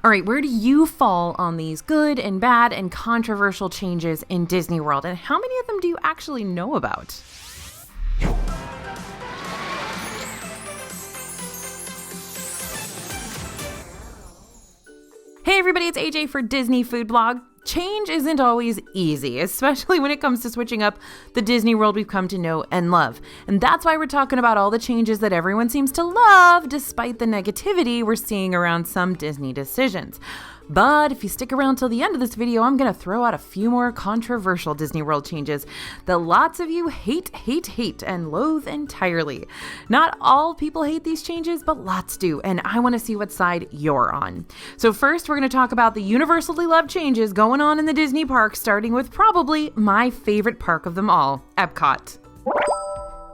All right, where do you fall on these good and bad and controversial changes in Disney World? And how many of them do you actually know about? Hey everybody, it's AJ for Disney Food Blog. Change isn't always easy, especially when it comes to switching up the Disney World we've come to know and love. And that's why we're talking about all the changes that everyone seems to love, despite the negativity we're seeing around some Disney decisions. But if you stick around till the end of this video, I'm going to throw out a few more controversial Disney World changes that lots of you hate, and loathe entirely. Not all people hate these changes, but lots do, and I want to see what side you're on. So first, we're going to talk about the universally loved changes going on in the Disney parks, starting with probably my favorite park of them all, Epcot.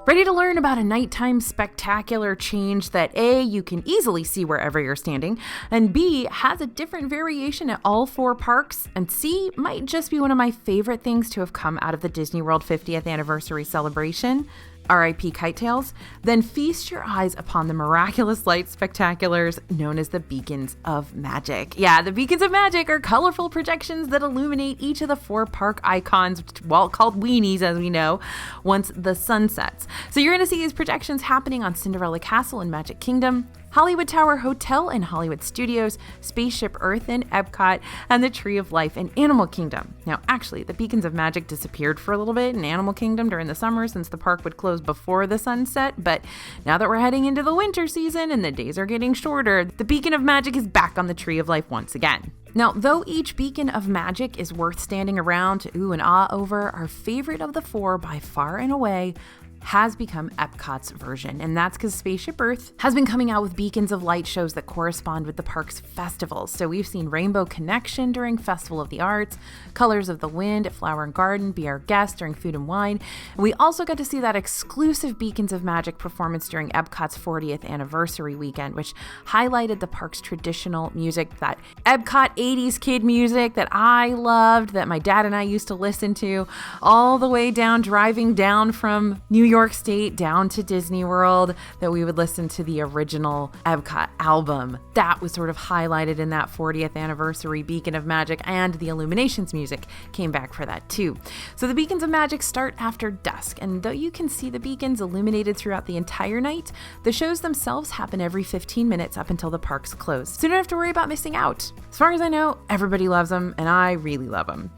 Ready to learn about a nighttime spectacular change that A, you can easily see wherever you're standing, and B, has a different variation at all 4 parks, and C, might just be one of my favorite things to have come out of the Disney World 50th anniversary celebration, R.I.P. Kite Tails, then feast your eyes upon the miraculous light spectaculars known as the Beacons of Magic. Yeah, the Beacons of Magic are colorful projections that illuminate each of the 4 park icons, well, called weenies as we know, once the sun sets. So you're going to see these projections happening on Cinderella Castle in Magic Kingdom, Hollywood Tower Hotel in Hollywood Studios, Spaceship Earth in Epcot, and the Tree of Life in Animal Kingdom. Now, actually, the Beacons of Magic disappeared for a little bit in Animal Kingdom during the summer since the park would close before the sunset, but now that we're heading into the winter season and the days are getting shorter, the Beacon of Magic is back on the Tree of Life once again. Now, though each Beacon of Magic is worth standing around to ooh and ah over, our favorite of the 4 by far and away has become Epcot's version, and that's because Spaceship Earth has been coming out with beacons of light shows that correspond with the park's festivals. So we've seen Rainbow Connection during Festival of the Arts, Colors of the Wind at Flower and Garden, Be Our Guest during Food and Wine, and we also got to see that exclusive Beacons of Magic performance during Epcot's 40th anniversary weekend, which highlighted the park's traditional music, that Epcot 80s kid music that I loved, that my dad and I used to listen to, all the way down, driving down from New York State down to Disney World, that we would listen to the original Epcot album. That was sort of highlighted in that 40th anniversary Beacon of Magic, and the Illuminations music came back for that too. So the Beacons of Magic start after dusk, and though you can see the beacons illuminated throughout the entire night, the shows themselves happen every 15 minutes up until the parks close. So you don't have to worry about missing out. As far as I know, everybody loves them, and I really love them.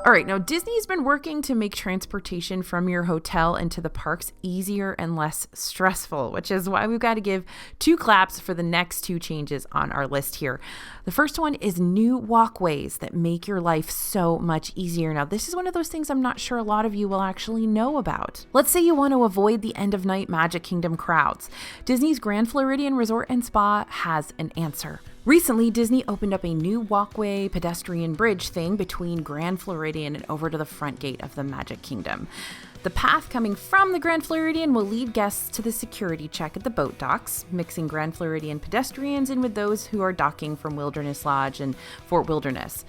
All right, now Disney's been working to make transportation from your hotel into the parks easier and less stressful, which is why we've got to give 2 claps for the next 2 changes on our list here. The first one is new walkways that make your life so much easier. Now, this is one of those things I'm not sure a lot of you will actually know about. Let's say you want to avoid the end of night Magic Kingdom crowds. Disney's Grand Floridian Resort and Spa has an answer. Recently, Disney opened up a new walkway pedestrian bridge thing between Grand Floridian and over to the front gate of the Magic Kingdom. The path coming from the Grand Floridian will lead guests to the security check at the boat docks, mixing Grand Floridian pedestrians in with those who are docking from Wilderness Lodge and Fort Wilderness.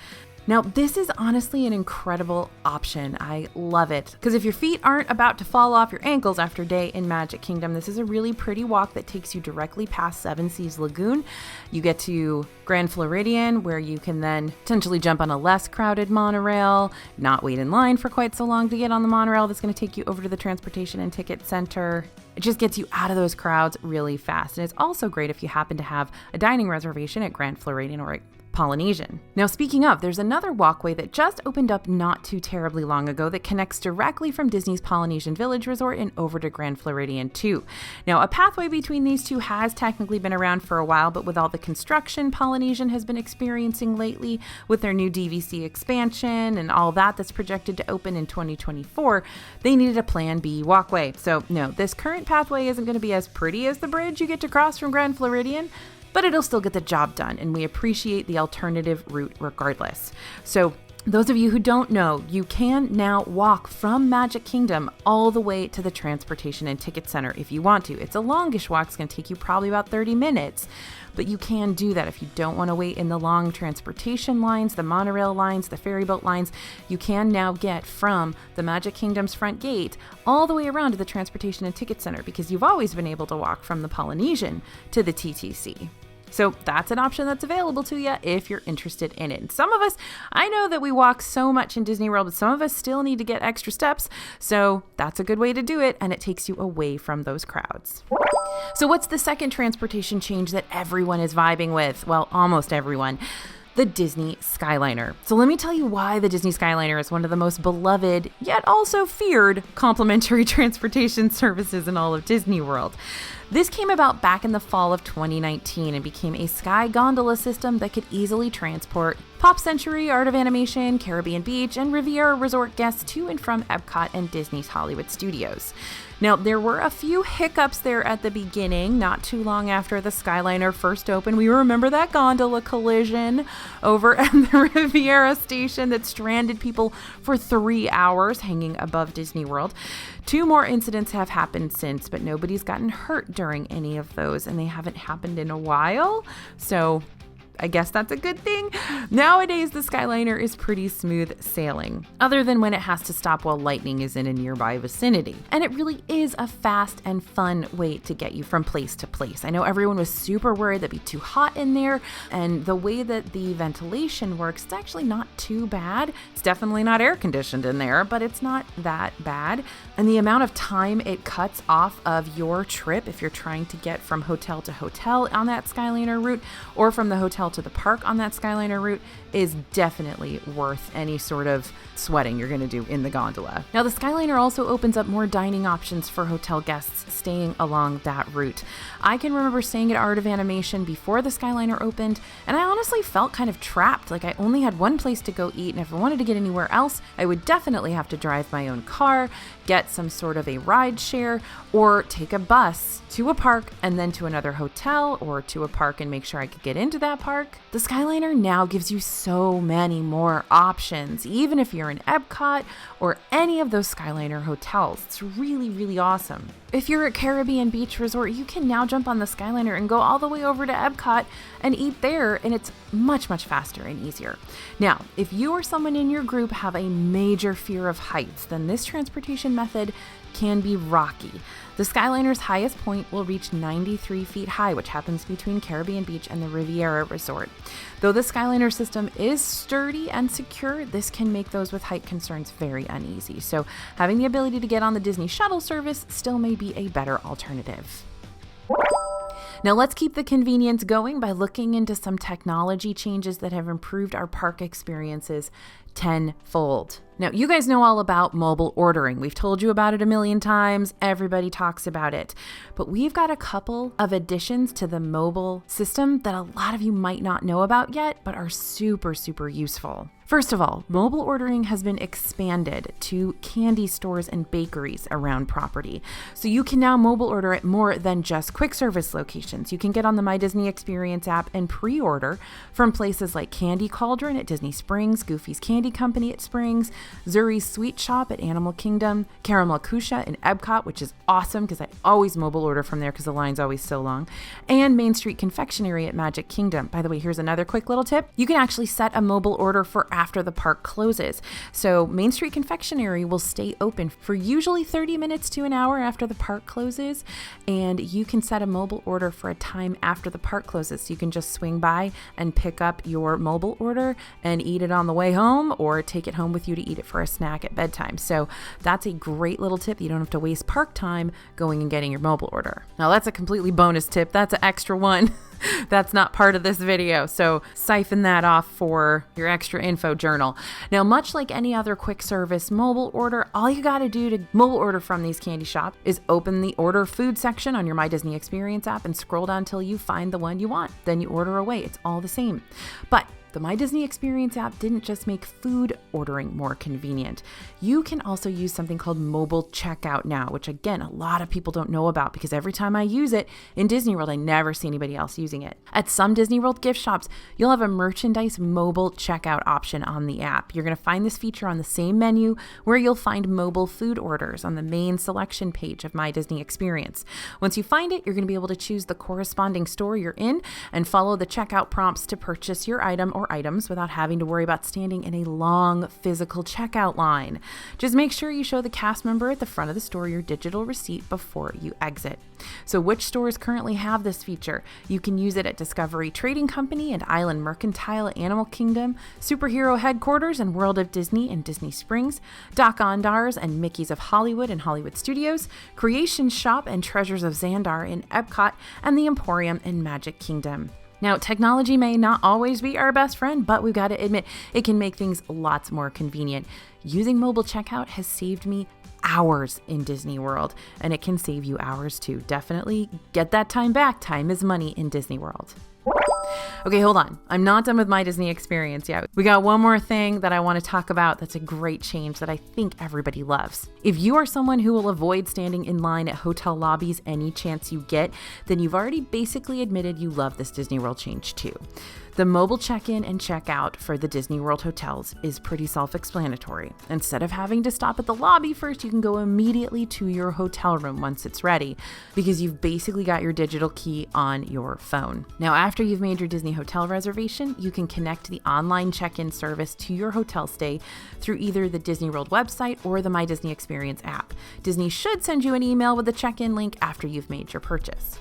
Now, this is honestly an incredible option. I love it. Because if your feet aren't about to fall off your ankles after a day in Magic Kingdom, this is a really pretty walk that takes you directly past Seven Seas Lagoon. You get to Grand Floridian, where you can then potentially jump on a less crowded monorail, not wait in line for quite so long to get on the monorail that's going to take you over to the Transportation and Ticket Center. It just gets you out of those crowds really fast. And it's also great if you happen to have a dining reservation at Grand Floridian or at Polynesian. Now, speaking of, there's another walkway that just opened up not too terribly long ago that connects directly from Disney's Polynesian Village Resort and over to Grand Floridian too. Now, a pathway between these two has technically been around for a while, but with all the construction Polynesian has been experiencing lately with their new DVC expansion and all that's projected to open in 2024, they needed a Plan B walkway. So no, this current pathway isn't going to be as pretty as the bridge you get to cross from Grand Floridian, but it'll still get the job done, and we appreciate the alternative route regardless. So those of you who don't know, you can now walk from Magic Kingdom all the way to the Transportation and Ticket Center if you want to. It's a longish walk. It's going to take you probably about 30 minutes, but you can do that if you don't want to wait in the long transportation lines, the monorail lines, the ferry boat lines. You can now get from the Magic Kingdom's front gate all the way around to the Transportation and Ticket Center, because you've always been able to walk from the Polynesian to the TTC. So that's an option that's available to you if you're interested in it. And some of us, I know that we walk so much in Disney World, but some of us still need to get extra steps. So that's a good way to do it, and it takes you away from those crowds. So what's the second transportation change that everyone is vibing with? Well, almost everyone. The Disney Skyliner. So let me tell you why the Disney Skyliner is one of the most beloved, yet also feared, complimentary transportation services in all of Disney World. This came about back in the fall of 2019 and became a sky gondola system that could easily transport Pop Century, Art of Animation, Caribbean Beach, and Riviera Resort guests to and from Epcot and Disney's Hollywood Studios. Now, there were a few hiccups there at the beginning, not too long after the Skyliner first opened. We remember that gondola collision over at the Riviera station that stranded people for 3 hours hanging above Disney World. 2 more incidents have happened since, but nobody's gotten hurt during any of those, and they haven't happened in a while. So I guess that's a good thing. Nowadays, the Skyliner is pretty smooth sailing, other than when it has to stop while lightning is in a nearby vicinity. And it really is a fast and fun way to get you from place to place. I know everyone was super worried that'd be too hot in there, and the way that the ventilation works, it's actually not too bad. It's definitely not air conditioned in there, but it's not that bad. And the amount of time it cuts off of your trip, if you're trying to get from hotel to hotel on that Skyliner route, or from the hotel to the park on that Skyliner route, is definitely worth any sort of sweating you're going to do in the gondola. Now, the Skyliner also opens up more dining options for hotel guests staying along that route. I can remember staying at Art of Animation before the Skyliner opened, and I honestly felt kind of trapped. Like I only had one place to go eat, and if I wanted to get anywhere else, I would definitely have to drive my own car, get some sort of a ride share, or take a bus to a park and then to another hotel or to a park and make sure I could get into that park. The Skyliner now gives you so many more options, even if you're in Epcot or any of those Skyliner hotels. It's really, really awesome. If you're at Caribbean Beach Resort, you can now jump on the Skyliner and go all the way over to Epcot and eat there, and it's much, much faster and easier. Now, if you or someone in your group have a major fear of heights, then this transportation method can be rocky. The Skyliner's highest point will reach 93 feet high, which happens between Caribbean Beach and the Riviera Resort. Though the Skyliner system is sturdy and secure, this can make those with height concerns very uneasy. So having the ability to get on the Disney shuttle service still may be a better alternative. Now let's keep the convenience going by looking into some technology changes that have improved our park experiences tenfold. Now, you guys know all about mobile ordering. We've told you about it a million times. Everybody talks about it. But we've got a couple of additions to the mobile system that a lot of you might not know about yet, but are super, super useful. First of all, mobile ordering has been expanded to candy stores and bakeries around property. So you can now mobile order at more than just quick service locations. You can get on the My Disney Experience app and pre-order from places like Candy Cauldron at Disney Springs, Goofy's Candy Company at Springs, Zuri's Sweet Shop at Animal Kingdom, Caramel Kusha in Epcot, which is awesome because I always mobile order from there because the line's always so long, and Main Street Confectionery at Magic Kingdom. By the way, here's another quick little tip. You can actually set a mobile order for after the park closes. So Main Street Confectionery will stay open for usually 30 minutes to an hour after the park closes, and you can set a mobile order for a time after the park closes. So you can just swing by and pick up your mobile order and eat it on the way home, or take it home with you to eat it for a snack at bedtime. So that's a great little tip. You don't have to waste park time going and getting your mobile order. Now that's a completely bonus tip. That's an extra one. That's not part of this video, so siphon that off for your extra info journal. Now, much like any other quick service mobile order, all you got to do to mobile order from these candy shops is open the order food section on your My Disney Experience app and scroll down until you find the one you want. Then you order away. It's all the same. But the My Disney Experience app didn't just make food ordering more convenient. You can also use something called mobile checkout now, which again, a lot of people don't know about because every time I use it in Disney World, I never see anybody else using it. At some Disney World gift shops, you'll have a merchandise mobile checkout option on the app. You're going to find this feature on the same menu where you'll find mobile food orders on the main selection page of My Disney Experience. Once you find it, you're going to be able to choose the corresponding store you're in and follow the checkout prompts to purchase your item or more items without having to worry about standing in a long physical checkout line. Just make sure you show the cast member at the front of the store your digital receipt before you exit. So which stores currently have this feature? You can use it at Discovery Trading Company and Island Mercantile at Animal Kingdom, Superhero Headquarters and World of Disney in Disney Springs, Doc Ondars and Mickey's of Hollywood and Hollywood Studios, Creation Shop and Treasures of Xandar in Epcot, and the Emporium in Magic Kingdom. Now, technology may not always be our best friend, but we've got to admit it can make things lots more convenient. Using mobile checkout has saved me hours in Disney World, and it can save you hours too. Definitely get that time back. Time is money in Disney World. Okay, hold on. I'm not done with my Disney experience yet. We got one more thing that I want to talk about that's a great change that I think everybody loves. If you are someone who will avoid standing in line at hotel lobbies any chance you get, then you've already basically admitted you love this Disney World change too. The mobile check-in and check-out for the Disney World hotels is pretty self-explanatory. Instead of having to stop at the lobby first, you can go immediately to your hotel room once it's ready, because you've basically got your digital key on your phone. Now, after you've made your Disney hotel reservation, you can connect the online check-in service to your hotel stay through either the Disney World website or the My Disney Experience app. Disney should send you an email with the check-in link after you've made your purchase.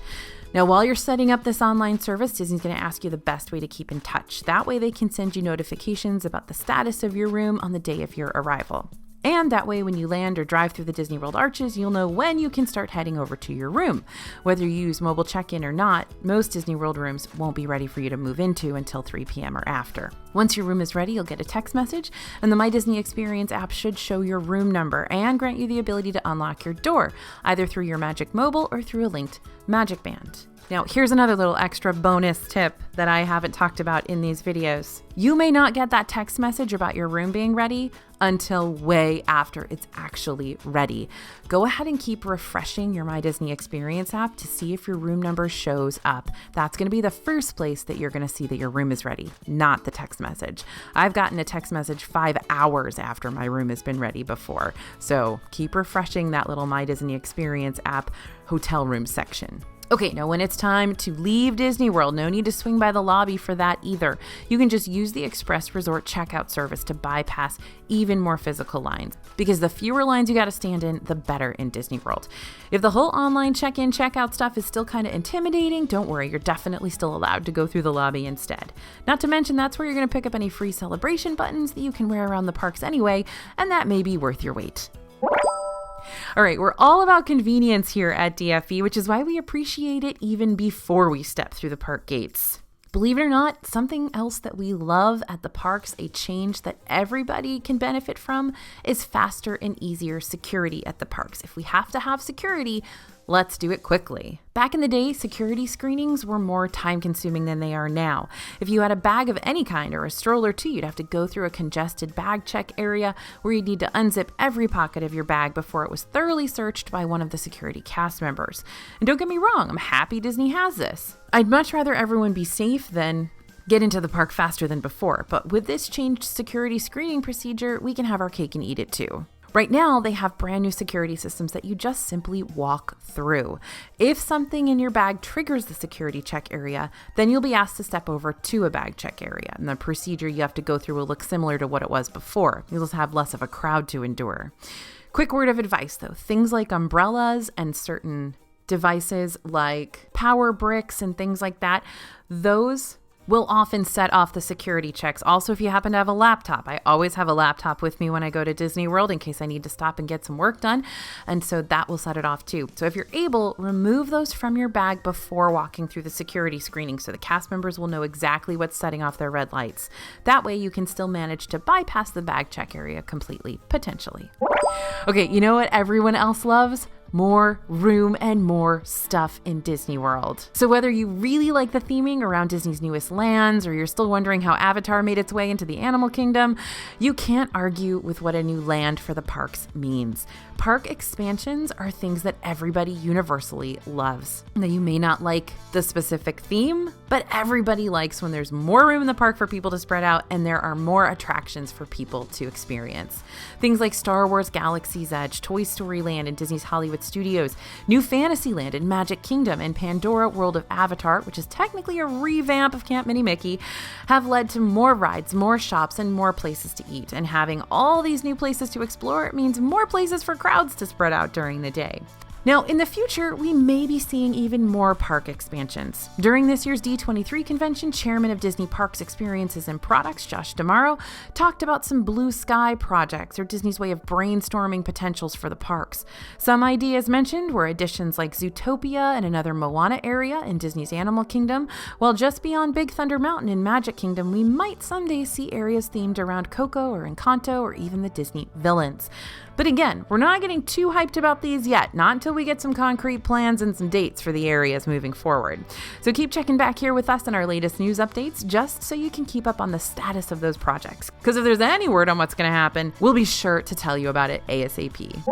Now, while you're setting up this online service, Disney's going to ask you the best way to keep in touch. That way they can send you notifications about the status of your room on the day of your arrival. And that way, when you land or drive through the Disney World arches, you'll know when you can start heading over to your room. Whether you use mobile check-in or not, most Disney World rooms won't be ready for you to move into until 3 p.m. or after. Once your room is ready, you'll get a text message, and the My Disney Experience app should show your room number and grant you the ability to unlock your door, either through your Magic Mobile or through a linked Magic Band. Now, here's another little extra bonus tip that I haven't talked about in these videos. You may not get that text message about your room being ready until way after it's actually ready. Go ahead and keep refreshing your My Disney Experience app to see if your room number shows up. That's going to be the first place that you're going to see that your room is ready, not the text message. I've gotten a text message 5 hours after my room has been ready before. So keep refreshing that little My Disney Experience app hotel room section. Okay, now when it's time to leave Disney World, no need to swing by the lobby for that either. You can just use the Express Resort checkout service to bypass even more physical lines, because the fewer lines you got to stand in, the better in Disney World. If the whole online check-in, checkout stuff is still kind of intimidating, don't worry, you're definitely still allowed to go through the lobby instead. Not to mention, that's where you're going to pick up any free celebration buttons that you can wear around the parks anyway, and that may be worth your wait. All right, we're all about convenience here at DFE, which is why we appreciate it even before we step through the park gates. Believe it or not, something else that we love at the parks, a change that everybody can benefit from, is faster and easier security at the parks. If we have to have security, let's do it quickly. Back in the day, security screenings were more time-consuming than they are now. If you had a bag of any kind or a stroller too, you'd have to go through a congested bag check area where you'd need to unzip every pocket of your bag before it was thoroughly searched by one of the security cast members. And don't get me wrong, I'm happy Disney has this. I'd much rather everyone be safe than get into the park faster than before, but with this changed security screening procedure, we can have our cake and eat it too. Right now, they have brand new security systems that you just simply walk through. If something in your bag triggers the security check area, then you'll be asked to step over to a bag check area. And the procedure you have to go through will look similar to what it was before. You'll just have less of a crowd to endure. Quick word of advice though, things like umbrellas and certain devices like power bricks and things like that, those will often set off the security checks. Also, if you happen to have a laptop, I always have a laptop with me when I go to Disney World in case I need to stop and get some work done. And so that will set it off too. So if you're able, remove those from your bag before walking through the security screening so the cast members will know exactly what's setting off their red lights. That way you can still manage to bypass the bag check area completely, potentially. Okay, you know what everyone else loves? More room and more stuff in Disney World. So whether you really like the theming around Disney's newest lands, or you're still wondering how Avatar made its way into the Animal Kingdom, you can't argue with what a new land for the parks means. Park expansions are things that everybody universally loves. Now, you may not like the specific theme, but everybody likes when there's more room in the park for people to spread out and there are more attractions for people to experience. Things like Star Wars Galaxy's Edge, Toy Story Land in Disney's Hollywood Studios, New Fantasyland in Magic Kingdom, and Pandora World of Avatar, which is technically a revamp of Camp Mini Mickey, have led to more rides, more shops, and more places to eat. And having all these new places to explore means more places for crowds to spread out during the day. Now, in the future, we may be seeing even more park expansions. During this year's D23 convention, Chairman of Disney Parks Experiences and Products, Josh D'Amaro, talked about some blue sky projects or Disney's way of brainstorming potentials for the parks. Some ideas mentioned were additions like Zootopia and another Moana area in Disney's Animal Kingdom, while just beyond Big Thunder Mountain in Magic Kingdom, we might someday see areas themed around Coco or Encanto or even the Disney villains. But again, we're not getting too hyped about these yet, not until we get some concrete plans and some dates for the areas moving forward. So keep checking back here with us in our latest news updates, just so you can keep up on the status of those projects. Because if there's any word on what's going to happen, we'll be sure to tell you about it ASAP.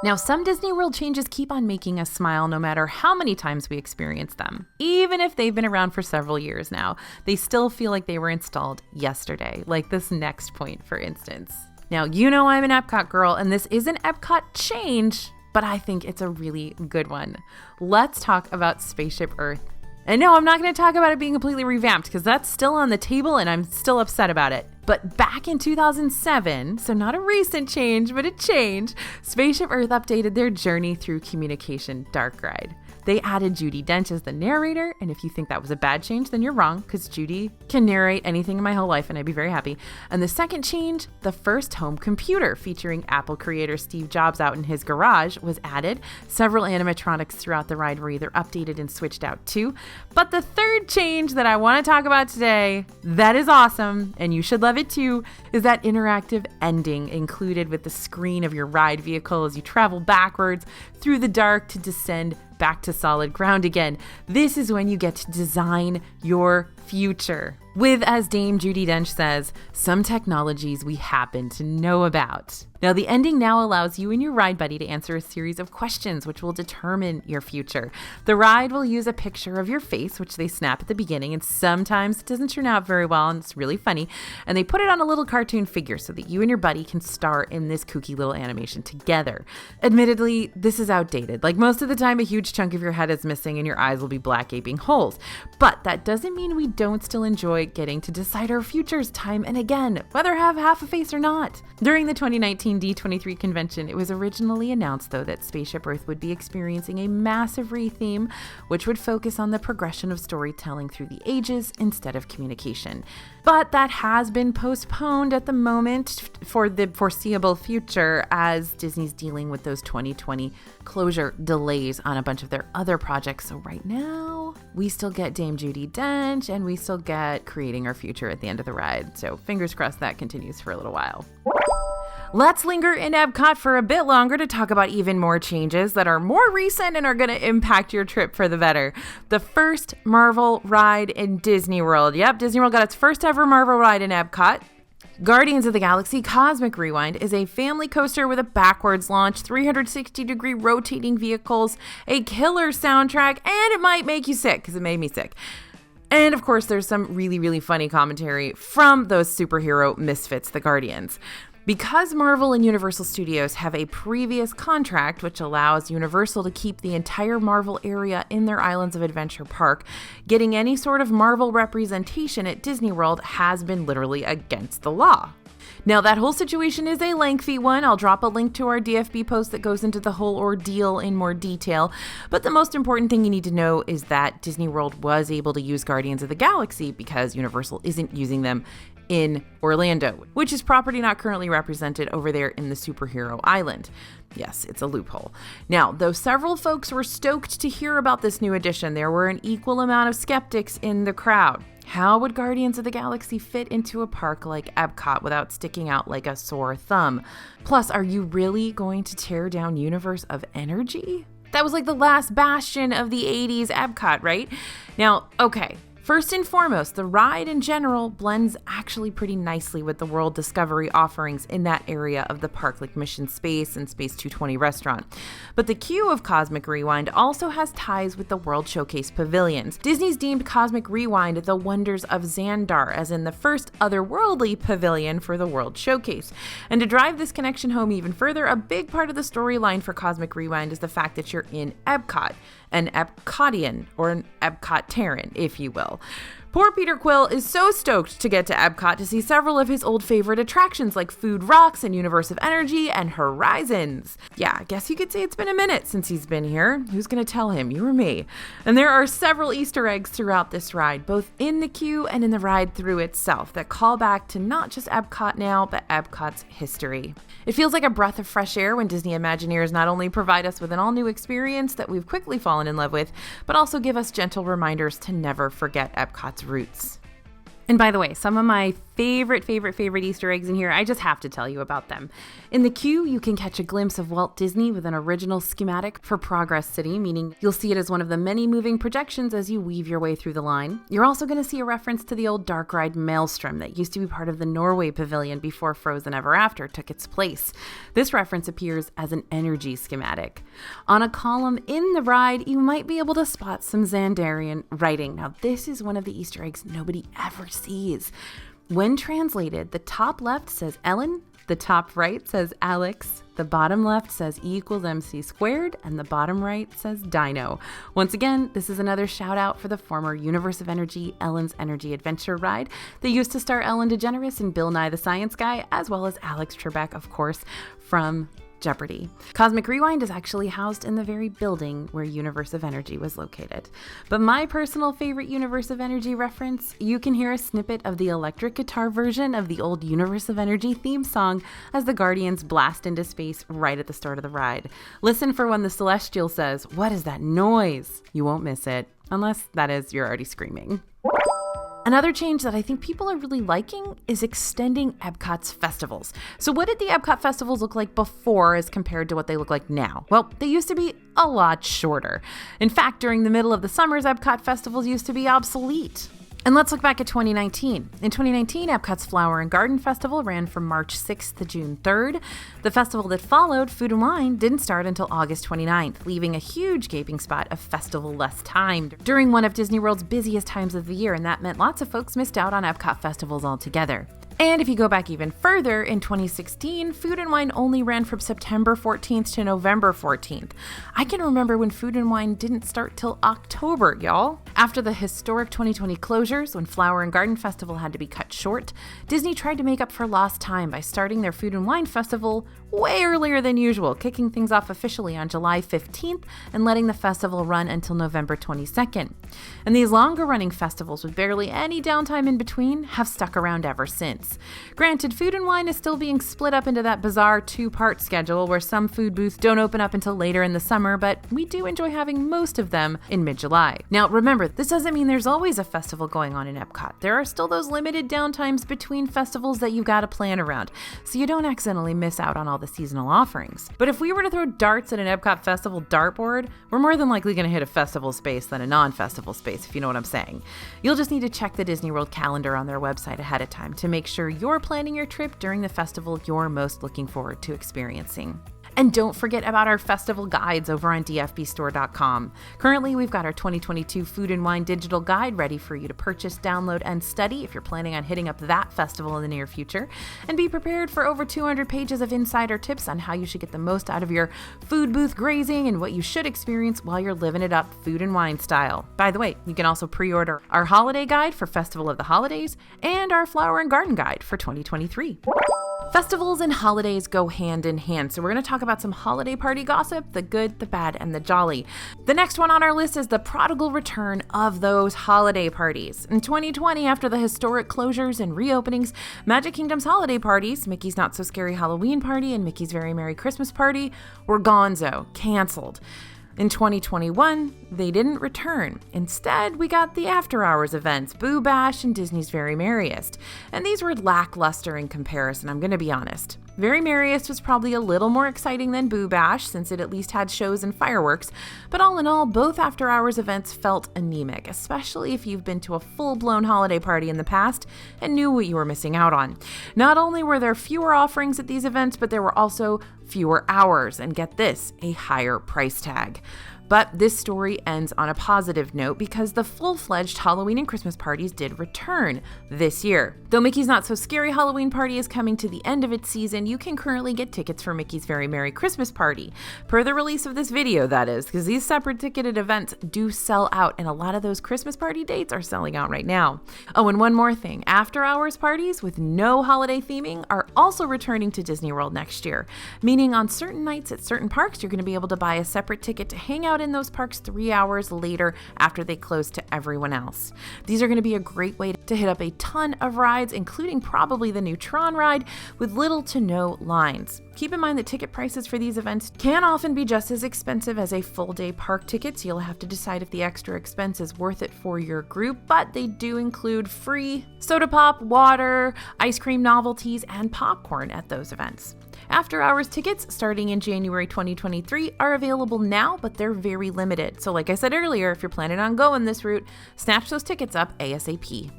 Now, some Disney World changes keep on making us smile no matter how many times we experience them. Even if they've been around for several years now, they still feel like they were installed yesterday, like this next point, for instance. Now, you know I'm an Epcot girl, and this is an Epcot change, but I think it's a really good one. Let's talk about Spaceship Earth. And no, I'm not going to talk about it being completely revamped because that's still on the table and I'm still upset about it. But back in 2007, so not a recent change, but a change, Spaceship Earth updated their Journey Through Communication dark ride. They added Judi Dench as the narrator, and if you think that was a bad change, then you're wrong, because Judi can narrate anything in my whole life, and I'd be very happy. And the second change, the first home computer, featuring Apple creator Steve Jobs out in his garage, was added. Several animatronics throughout the ride were either updated and switched out too. But the third change that I want to talk about today, that is awesome, and you should love it too, is that interactive ending included with the screen of your ride vehicle as you travel backwards through the dark to descend back to solid ground again. This is when you get to design your future. With, as Dame Judi Dench says, some technologies we happen to know about. Now, the ending now allows you and your ride buddy to answer a series of questions which will determine your future. The ride will use a picture of your face, which they snap at the beginning, and sometimes it doesn't turn out very well, and it's really funny. And they put it on a little cartoon figure so that you and your buddy can star in this kooky little animation together. Admittedly, this is outdated. Like most of the time, a huge chunk of your head is missing and your eyes will be black gaping holes. But that doesn't mean we don't still enjoy getting to decide our futures time and again, whether have half a face or not. During the 2019 D23 convention, it was originally announced, though, that Spaceship Earth would be experiencing a massive re-theme, which would focus on the progression of storytelling through the ages instead of communication. But that has been postponed at the moment for the foreseeable future as Disney's dealing with those 2020 closure delays on a bunch of their other projects. So right now, we still get Dame Judi Dench and we still get creating our future at the end of the ride. So fingers crossed that continues for a little while. Let's linger in Epcot for a bit longer to talk about even more changes that are more recent and are going to impact your trip for the better. The first Marvel ride in Disney World. Yep, Disney World got its first ever Marvel ride in Epcot. Guardians of the Galaxy Cosmic Rewind is a family coaster with a backwards launch, 360-degree rotating vehicles, a killer soundtrack, and it might make you sick, because it made me sick. And of course, there's some really, really funny commentary from those superhero misfits, the Guardians. Because Marvel and Universal Studios have a previous contract which allows Universal to keep the entire Marvel area in their Islands of Adventure park, getting any sort of Marvel representation at Disney World has been literally against the law. Now, that whole situation is a lengthy one. I'll drop a link to our DFB post that goes into the whole ordeal in more detail. But the most important thing you need to know is that Disney World was able to use Guardians of the Galaxy because Universal isn't using them in Orlando, which is property not currently represented over there in the Superhero Island. Yes, it's a loophole. Now, though several folks were stoked to hear about this new addition, there were an equal amount of skeptics in the crowd. How would Guardians of the Galaxy fit into a park like Epcot without sticking out like a sore thumb? Plus, are you really going to tear down Universe of Energy? That was like the last bastion of the 80s Epcot, right? Now, okay, First and foremost, the ride in general blends actually pretty nicely with the World Discovery offerings in that area of the park, like Mission Space and Space 220 restaurant. But the queue of Cosmic Rewind also has ties with the World Showcase pavilions. Disney's deemed Cosmic Rewind the Wonders of Xandar, as in the first otherworldly pavilion for the World Showcase. And to drive this connection home even further, a big part of the storyline for Cosmic Rewind is the fact that you're in Epcot, an Epcotian, or an Epcot-Terran, if you will. Poor Peter Quill is so stoked to get to Epcot to see several of his old favorite attractions like Food Rocks and Universe of Energy and Horizons. Yeah, I guess you could say it's been a minute since he's been here. Who's gonna tell him? You or me? And there are several Easter eggs throughout this ride, both in the queue and in the ride through itself, that call back to not just Epcot now, but Epcot's history. It feels like a breath of fresh air when Disney Imagineers not only provide us with an all-new experience that we've quickly fallen in love with, but also give us gentle reminders to never forget Epcot's roots. And by the way, some of my favorite Easter eggs in here, I just have to tell you about them. In the queue, you can catch a glimpse of Walt Disney with an original schematic for Progress City, meaning you'll see it as one of the many moving projections as you weave your way through the line. You're also going to see a reference to the old dark ride Maelstrom that used to be part of the Norway Pavilion before Frozen Ever After took its place. This reference appears as an energy schematic. On a column in the ride, you might be able to spot some Xandarian writing. Now, this is one of the Easter eggs nobody ever sees. When translated, the top left says Ellen, the top right says Alex, the bottom left says E equals MC squared, and the bottom right says Dino. Once again, this is another shout out for the former Universe of Energy Ellen's Energy Adventure ride that used to star Ellen DeGeneres and Bill Nye the Science Guy, as well as Alex Trebek, of course, from Jeopardy! Cosmic Rewind is actually housed in the very building where Universe of Energy was located. But my personal favorite Universe of Energy reference, you can hear a snippet of the electric guitar version of the old Universe of Energy theme song as the Guardians blast into space right at the start of the ride. Listen for when the Celestial says, "What is that noise?" You won't miss it, unless that is you're already screaming. Another change that I think people are really liking is extending Epcot's festivals. So what did the Epcot festivals look like before as compared to what they look like now? Well, they used to be a lot shorter. In fact, during the middle of the summers, Epcot festivals used to be obsolete. And let's look back at 2019. In 2019, Epcot's Flower and Garden Festival ran from March 6th to June 3rd. The festival that followed, Food and Wine, didn't start until August 29th, leaving a huge gaping spot of festival-less time during one of Disney World's busiest times of the year, and that meant lots of folks missed out on Epcot festivals altogether. And if you go back even further, in 2016, Food and Wine only ran from September 14th to November 14th. I can remember when Food and Wine didn't start till October, y'all. After the historic 2020 closures, when Flower and Garden Festival had to be cut short, Disney tried to make up for lost time by starting their Food and Wine Festival way earlier than usual, kicking things off officially on July 15th and letting the festival run until November 22nd. And these longer running festivals with barely any downtime in between have stuck around ever since. Granted, Food and Wine is still being split up into that bizarre two-part schedule where some food booths don't open up until later in the summer, but we do enjoy having most of them in mid-July. Now remember, this doesn't mean there's always a festival going on in Epcot. There are still those limited downtimes between festivals that you've got to plan around, so you don't accidentally miss out on all the seasonal offerings. But if we were to throw darts at an Epcot festival dartboard, we're more than likely going to hit a festival space than a non-festival space, if you know what I'm saying. You'll just need to check the Disney World calendar on their website ahead of time to make sure you're planning your trip during the festival you're most looking forward to experiencing. And don't forget about our festival guides over on dfbstore.com. Currently, we've got our 2022 Food and Wine digital guide ready for you to purchase, download, and study if you're planning on hitting up that festival in the near future. And be prepared for over 200 pages of insider tips on how you should get the most out of your food booth grazing and what you should experience while you're living it up Food and Wine style. By the way, you can also pre-order our holiday guide for Festival of the Holidays and our Flower and Garden guide for 2023. Festivals and holidays go hand in hand, so we're going to talk about some holiday party gossip, the good, the bad, and the jolly. The next one on our list is the prodigal return of those holiday parties. In 2020, after the historic closures and reopenings, Magic Kingdom's holiday parties, Mickey's Not So Scary Halloween Party and Mickey's Very Merry Christmas Party, were gonzo, canceled. In 2021, they didn't return. Instead, we got the after-hours events, Boo Bash and Disney's Very Merriest. And these were lackluster in comparison, I'm going to be honest. Very Merriest was probably a little more exciting than Boo Bash, since it at least had shows and fireworks, but all in all, both after-hours events felt anemic, especially if you've been to a full-blown holiday party in the past and knew what you were missing out on. Not only were there fewer offerings at these events, but there were also fewer hours, and get this, a higher price tag. But this story ends on a positive note because the full-fledged Halloween and Christmas parties did return this year. Though Mickey's Not So Scary Halloween Party is coming to the end of its season, you can currently get tickets for Mickey's Very Merry Christmas Party. Per the release of this video, that is, because these separate ticketed events do sell out, and a lot of those Christmas party dates are selling out right now. Oh, and one more thing. After-hours parties with no holiday theming are also returning to Disney World next year, meaning on certain nights at certain parks, you're going to be able to buy a separate ticket to hang out in those parks 3 hours later after they close to everyone else. These are going to be a great way to hit up a ton of rides, including probably the new Tron ride, with little to no lines. Keep in mind that ticket prices for these events can often be just as expensive as a full-day park ticket, so you'll have to decide if the extra expense is worth it for your group, but they do include free soda pop, water, ice cream novelties, and popcorn at those events. After-hours tickets starting in January 2023 are available now, but they're very limited. So like I said earlier, if you're planning on going this route, snatch those tickets up ASAP.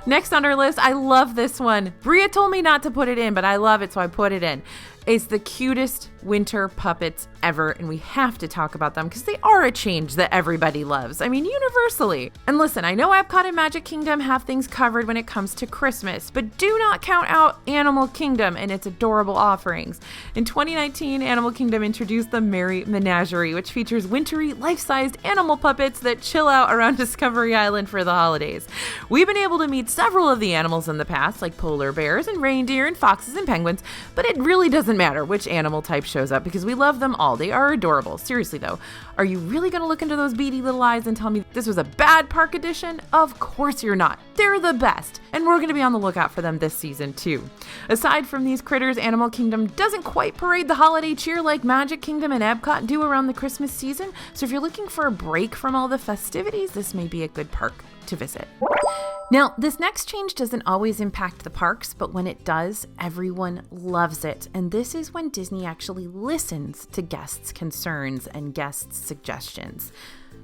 Next on our list, I love this one. Bria told me not to put it in, but I love it, so I put it in. It's the cutest winter puppets ever, and we have to talk about them because they are a change that everybody loves. I mean, universally. And listen, I know Epcot and Magic Kingdom have things covered when it comes to Christmas, but do not count out Animal Kingdom and its adorable offerings. In 2019, Animal Kingdom introduced the Merry Menagerie, which features wintry, life-sized animal puppets that chill out around Discovery Island for the holidays. We've been able to meet several of the animals in the past, like polar bears and reindeer and foxes and penguins, but it really doesn't matter which animal type shows up because we love them all. They are adorable. Seriously though, are you really going to look into those beady little eyes and tell me this was a bad park edition? Of course you're not. They're the best, and we're going to be on the lookout for them this season too. Aside from these critters, Animal Kingdom doesn't quite parade the holiday cheer like Magic Kingdom and Epcot do around the Christmas season, so if you're looking for a break from all the festivities, this may be a good park to visit. Now, this next change doesn't always impact the parks, but when it does, everyone loves it. And this is when Disney actually listens to guests' concerns and guests' suggestions.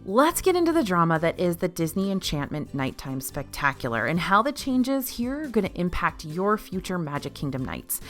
Let's get into the drama that is the Disney Enchantment Nighttime Spectacular and how the changes here are going to impact your future Magic Kingdom nights.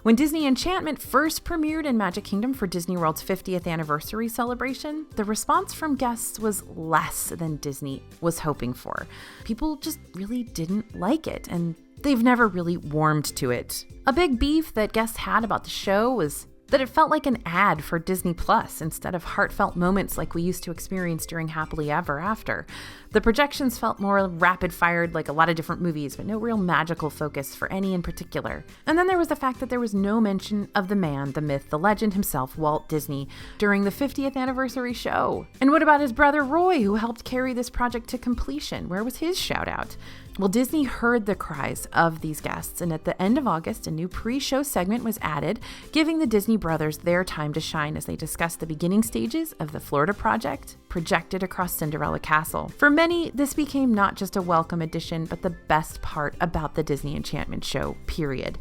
When Disney Enchantment first premiered in Magic Kingdom for Disney World's 50th anniversary celebration, the response from guests was less than Disney was hoping for. People just really didn't like it, and they've never really warmed to it. A big beef that guests had about the show was that it felt like an ad for Disney Plus instead of heartfelt moments like we used to experience during Happily Ever After. The projections felt more rapid-fired like a lot of different movies, but no real magical focus for any in particular. And then there was the fact that there was no mention of the man, the myth, the legend himself, Walt Disney, during the 50th anniversary show. And what about his brother Roy, who helped carry this project to completion? Where was his shout-out? Well, Disney heard the cries of these guests, and at the end of August, a new pre-show segment was added, giving the Disney brothers their time to shine as they discussed the beginning stages of the Florida project projected across Cinderella Castle. For many, this became not just a welcome addition, but the best part about the Disney Enchantment show, period.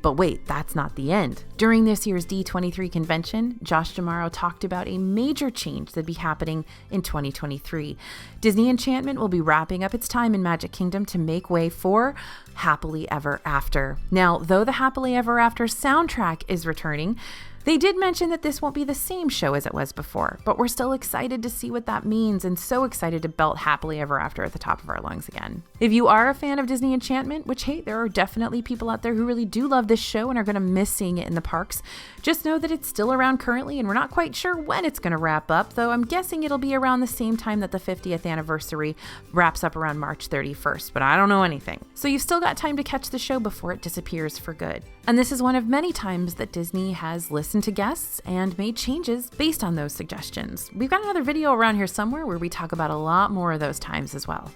But wait, that's not the end. During this year's D23 convention, Josh D'Amaro talked about a major change that'd be happening in 2023. Disney Enchantment will be wrapping up its time in Magic Kingdom to make way for Happily Ever After. Now, though the Happily Ever After soundtrack is returning, they did mention that this won't be the same show as it was before, but we're still excited to see what that means and so excited to belt Happily Ever After at the top of our lungs again. If you are a fan of Disney Enchantment, which hey, there are definitely people out there who really do love this show and are going to miss seeing it in the parks, just know that it's still around currently and we're not quite sure when it's going to wrap up, though I'm guessing it'll be around the same time that the 50th anniversary wraps up around March 31st, but I don't know anything. So you've still got time to catch the show before it disappears for good. And this is one of many times that Disney has listened to guests and made changes based on those suggestions. We've got another video around here somewhere where we talk about a lot more of those times as well.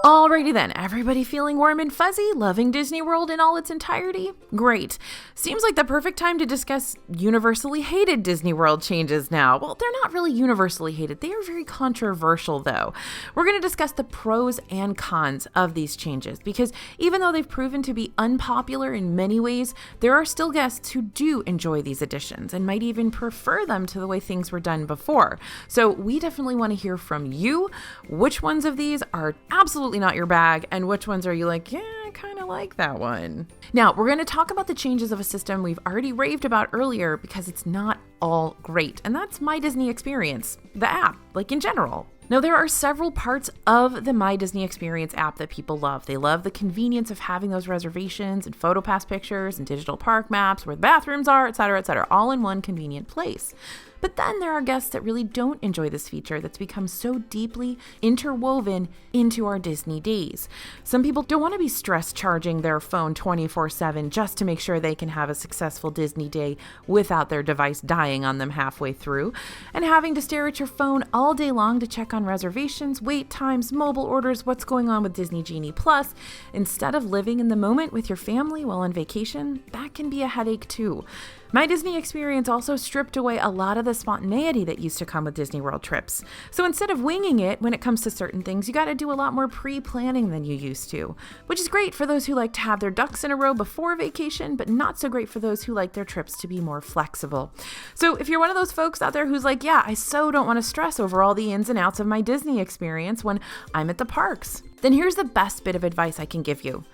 Alrighty then, everybody feeling warm and fuzzy, loving Disney World in all its entirety? Great. Seems like the perfect time to discuss universally hated Disney World changes now. Well, they're not really universally hated. They are very controversial though. We're going to discuss the pros and cons of these changes because even though they've proven to be unpopular in many ways, there are still guests who do enjoy these additions and might even prefer them to the way things were done before. So we definitely want to hear from you. Which ones of these are absolutely not your bag, and which ones are you like, yeah, I kind of like that one. Now, we're going to talk about the changes of a system we've already raved about earlier because it's not all great, and that's My Disney Experience, the app, like in general. Now, there are several parts of the My Disney Experience app that people love. They love the convenience of having those reservations and PhotoPass pictures and digital park maps, where the bathrooms are, etc., all in one convenient place. But then there are guests that really don't enjoy this feature that's become so deeply interwoven into our Disney days. Some people don't want to be stress charging their phone 24/7 just to make sure they can have a successful Disney day without their device dying on them halfway through, and having to stare at your phone all day long to check on reservations, wait times, mobile orders, what's going on with Disney Genie Plus, instead of living in the moment with your family while on vacation. That can be a headache too. My Disney Experience also stripped away a lot of the spontaneity that used to come with Disney World trips. So instead of winging it when it comes to certain things, you got to do a lot more pre-planning than you used to, which is great for those who like to have their ducks in a row before vacation, but not so great for those who like their trips to be more flexible. So if you're one of those folks out there who's like, yeah, I so don't want to stress over all the ins and outs of my Disney Experience when I'm at the parks, then here's the best bit of advice I can give you.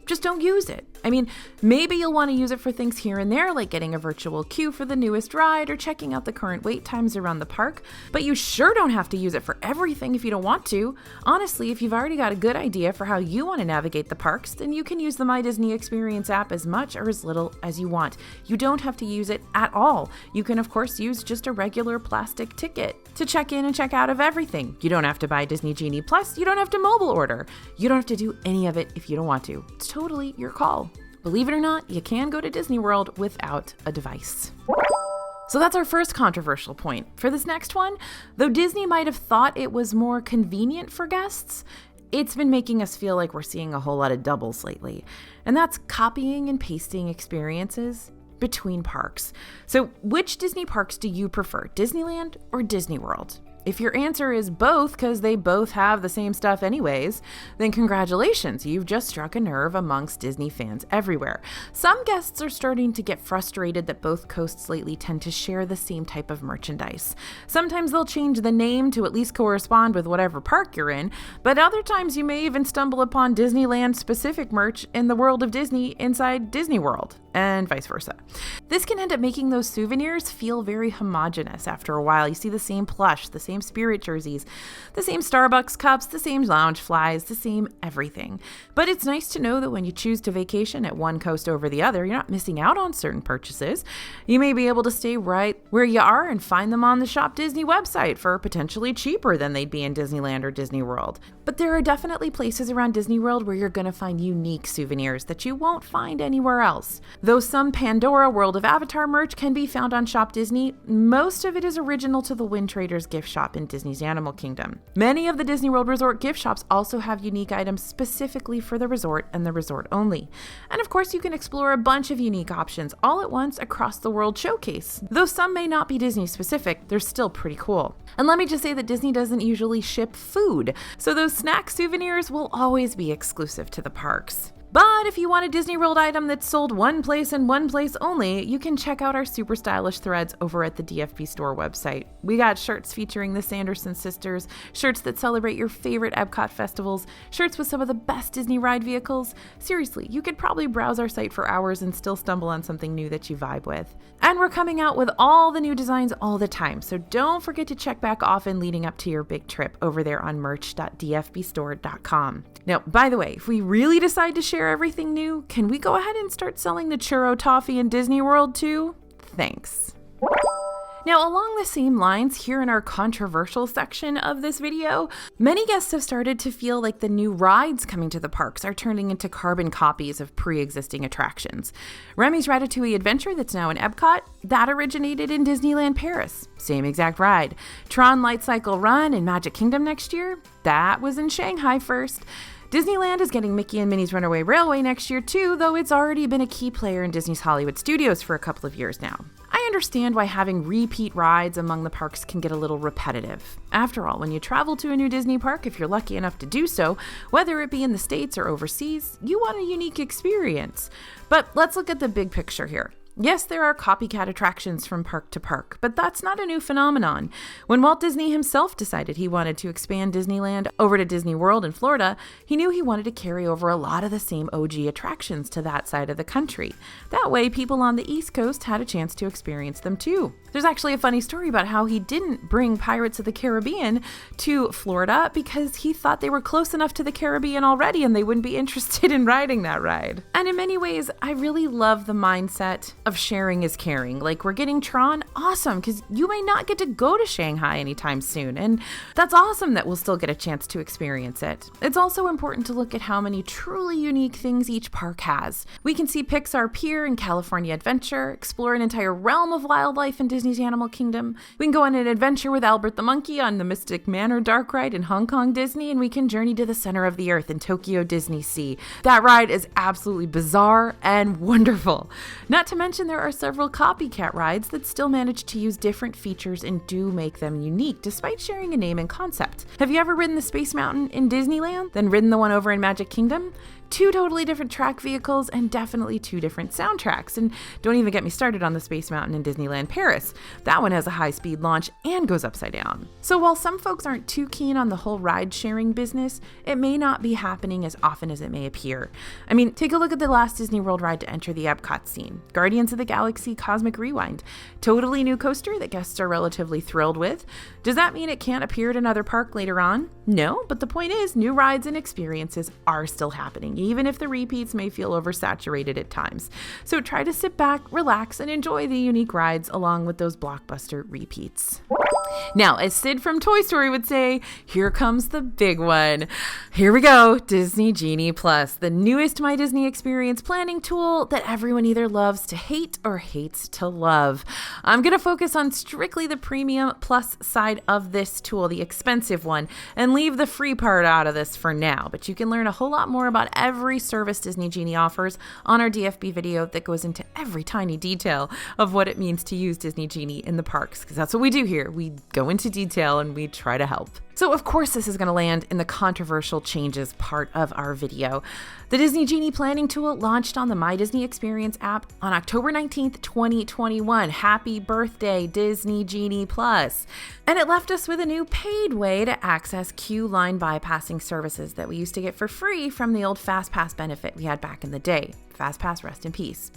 Just don't use it. I mean, maybe you'll want to use it for things here and there, like getting a virtual queue for the newest ride or checking out the current wait times around the park, but you sure don't have to use it for everything if you don't want to. Honestly, if you've already got a good idea for how you want to navigate the parks, then you can use the My Disney Experience app as much or as little as you want. You don't have to use it at all. You can, of course, use just a regular plastic ticket to check in and check out of everything. You don't have to buy Disney Genie Plus. You don't have to mobile order. You don't have to do any of it if you don't want to. It's totally your call. Believe it or not, you can go to Disney World without a device. So that's our first controversial point. For this next one, though Disney might have thought it was more convenient for guests, it's been making us feel like we're seeing a whole lot of doubles lately. And that's copying and pasting experiences between parks. So which Disney parks do you prefer, Disneyland or Disney World? If your answer is both because they both have the same stuff anyways, then congratulations, you've just struck a nerve amongst Disney fans everywhere. Some guests are starting to get frustrated that both coasts lately tend to share the same type of merchandise. Sometimes they'll change the name to at least correspond with whatever park you're in, but other times you may even stumble upon Disneyland-specific merch in the world of Disney inside Disney World, and vice versa. This can end up making those souvenirs feel very homogeneous after a while. You see the same plush, the same Spirit jerseys, the same Starbucks cups, the same lounge flies, the same everything. But it's nice to know that when you choose to vacation at one coast over the other, you're not missing out on certain purchases. You may be able to stay right where you are and find them on the Shop Disney website for potentially cheaper than they'd be in Disneyland or Disney World. But there are definitely places around Disney World where you're going to find unique souvenirs that you won't find anywhere else. Though some Pandora World of Avatar merch can be found on Shop Disney, most of it is original to the Wind Traders gift shop in Disney's Animal Kingdom. Many of the Disney World Resort gift shops also have unique items specifically for the resort and the resort only. And of course, you can explore a bunch of unique options all at once across the World Showcase. Though some may not be Disney specific, they're still pretty cool. And let me just say that Disney doesn't usually ship food, so those snack souvenirs will always be exclusive to the parks. But if you want a Disney World item that's sold one place and one place only, you can check out our super stylish threads over at the DFB store website. We got shirts featuring the Sanderson sisters, shirts that celebrate your favorite Epcot festivals, shirts with some of the best Disney ride vehicles. Seriously, you could probably browse our site for hours and still stumble on something new that you vibe with. And we're coming out with all the new designs all the time, so don't forget to check back often leading up to your big trip over there on merch.dfbstore.com. Now, by the way, if we really decide to share everything new, can we go ahead and start selling the churro toffee in Disney World too? Thanks. Now, along the same lines, here in our controversial section of this video, many guests have started to feel like the new rides coming to the parks are turning into carbon copies of pre-existing attractions. Remy's Ratatouille Adventure that's now in Epcot, that originated in Disneyland Paris. Same exact ride. Tron Light Cycle Run in Magic Kingdom next year, that was in Shanghai first. Disneyland is getting Mickey and Minnie's Runaway Railway next year too, though it's already been a key player in Disney's Hollywood Studios for a couple of years now. I understand why having repeat rides among the parks can get a little repetitive. After all, when you travel to a new Disney park, if you're lucky enough to do so, whether it be in the States or overseas, you want a unique experience. But let's look at the big picture here. Yes, there are copycat attractions from park to park, but that's not a new phenomenon. When Walt Disney himself decided he wanted to expand Disneyland over to Disney World in Florida, he knew he wanted to carry over a lot of the same OG attractions to that side of the country. That way, people on the East Coast had a chance to experience them too. There's actually a funny story about how he didn't bring Pirates of the Caribbean to Florida because he thought they were close enough to the Caribbean already and they wouldn't be interested in riding that ride. And in many ways, I really love the mindset of sharing is caring. Like, we're getting Tron, awesome, because you may not get to go to Shanghai anytime soon, and that's awesome that we'll still get a chance to experience it. It's also important to look at how many truly unique things each park has. We can see Pixar Pier in California Adventure, explore an entire realm of wildlife in Disney's Animal Kingdom. We can go on an adventure with Albert the Monkey on the Mystic Manor Dark Ride in Hong Kong Disney, and we can journey to the center of the earth in Tokyo Disney Sea. That ride is absolutely bizarre and wonderful. Not to mention there are several copycat rides that still manage to use different features and do make them unique despite sharing a name and concept. Have you ever ridden the Space Mountain in Disneyland, then ridden the one over in Magic Kingdom? Two totally different track vehicles and definitely two different soundtracks. And don't even get me started on the Space Mountain in Disneyland Paris. That one has a high-speed launch and goes upside down. So while some folks aren't too keen on the whole ride-sharing business, it may not be happening as often as it may appear. I mean, take a look at the last Disney World ride to enter the Epcot scene, Guardians of the Galaxy Cosmic Rewind. Totally new coaster that guests are relatively thrilled with. Does that mean it can't appear at another park later on? No, but the point is, new rides and experiences are still happening, even if the repeats may feel oversaturated at times. So try to sit back, relax, and enjoy the unique rides along with those blockbuster repeats. Now, as Sid from Toy Story would say, here comes the big one. Here we go, Disney Genie Plus, the newest My Disney Experience planning tool that everyone either loves to hate or hates to love. I'm going to focus on strictly the premium plus side of this tool, the expensive one, and leave the free part out of this for now. But you can learn a whole lot more about every service Disney Genie offers on our DFB video that goes into every tiny detail of what it means to use Disney Genie in the parks, because that's what we do here. We go into detail and we try to help. So of course this is going to land in the controversial changes part of our video. The Disney Genie planning tool launched on the My Disney Experience app on October 19th, 2021. Happy birthday, Disney Genie Plus. And it left us with a new paid way to access queue line bypassing services that we used to get for free from the old FastPass benefit we had back in the day. FastPass, rest in peace.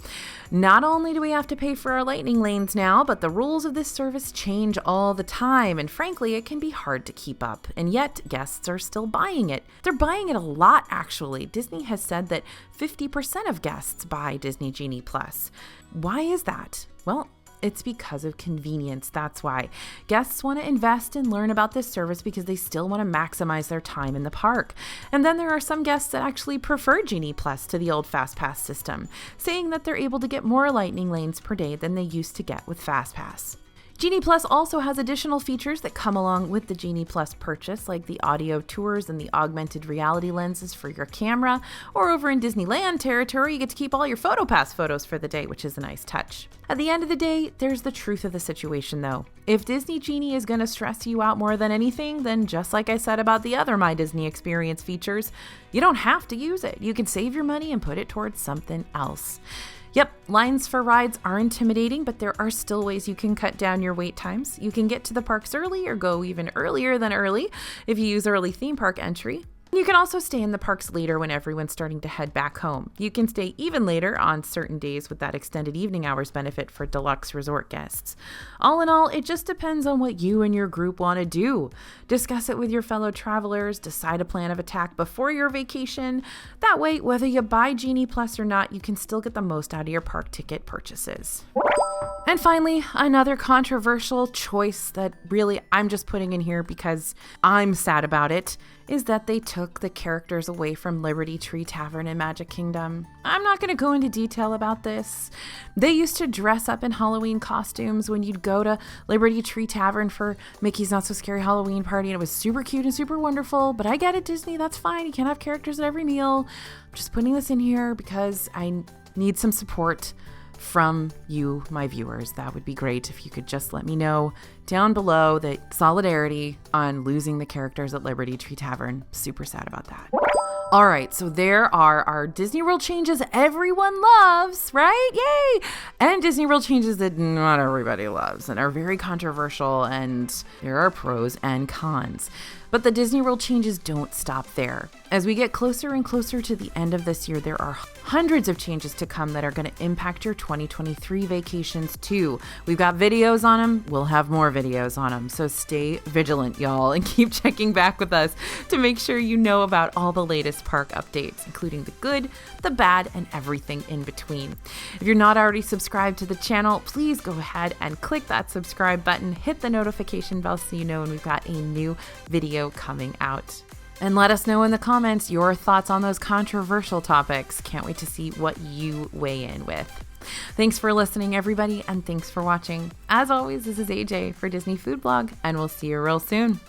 Not only do we have to pay for our lightning lanes now, but the rules of this service change all the time, and frankly, it can be hard to keep up, and yet guests are still buying it. They're buying it a lot, actually. Disney has said that 50% of guests buy Disney Genie Plus. Why is that? Well, it's because of convenience. That's why. Guests want to invest and learn about this service because they still want to maximize their time in the park. And then there are some guests that actually prefer Genie Plus to the old FastPass system, saying that they're able to get more lightning lanes per day than they used to get with FastPass. Genie Plus also has additional features that come along with the Genie Plus purchase, like the audio tours and the augmented reality lenses for your camera, or over in Disneyland territory, you get to keep all your PhotoPass photos for the day, which is a nice touch. At the end of the day, there's the truth of the situation though. If Disney Genie is going to stress you out more than anything, then just like I said about the other My Disney Experience features, you don't have to use it. You can save your money and put it towards something else. Yep, lines for rides are intimidating, but there are still ways you can cut down your wait times. You can get to the parks early or go even earlier than early if you use early theme park entry. You can also stay in the parks later when everyone's starting to head back home. You can stay even later on certain days with that extended evening hours benefit for deluxe resort guests. All in all, it just depends on what you and your group want to do. Discuss it with your fellow travelers, decide a plan of attack before your vacation. That way, whether you buy Genie Plus or not, you can still get the most out of your park ticket purchases. And finally, another controversial choice that really I'm just putting in here because I'm sad about it, is that they took the characters away from Liberty Tree Tavern in Magic Kingdom. I'm not going to go into detail about this. They used to dress up in Halloween costumes when you'd go to Liberty Tree Tavern for Mickey's Not So Scary Halloween Party, and it was super cute and super wonderful, but I get it, Disney, that's fine. You can't have characters at every meal. I'm just putting this in here because I need some support from you, my viewers. That would be great if you could just let me know down below that solidarity on losing the characters at Liberty Tree Tavern. Super sad about that. All right, so there are our Disney World changes everyone loves, right? Yay! And Disney World changes that not everybody loves and are very controversial, and there are pros and cons. But the Disney World changes don't stop there. As we get closer and closer to the end of this year, there are hundreds of changes to come that are going to impact your 2023 vacations too. We've got videos on them. We'll have more videos on them. So stay vigilant, y'all, and keep checking back with us to make sure you know about all the latest park updates, including the good, the bad, and everything in between. If you're not already subscribed to the channel, please go ahead and click that subscribe button, hit the notification bell so you know when we've got a new video coming out. And let us know in the comments your thoughts on those controversial topics. Can't wait to see what you weigh in with. Thanks for listening, everybody, and thanks for watching. As always, this is AJ for Disney Food Blog, and we'll see you real soon.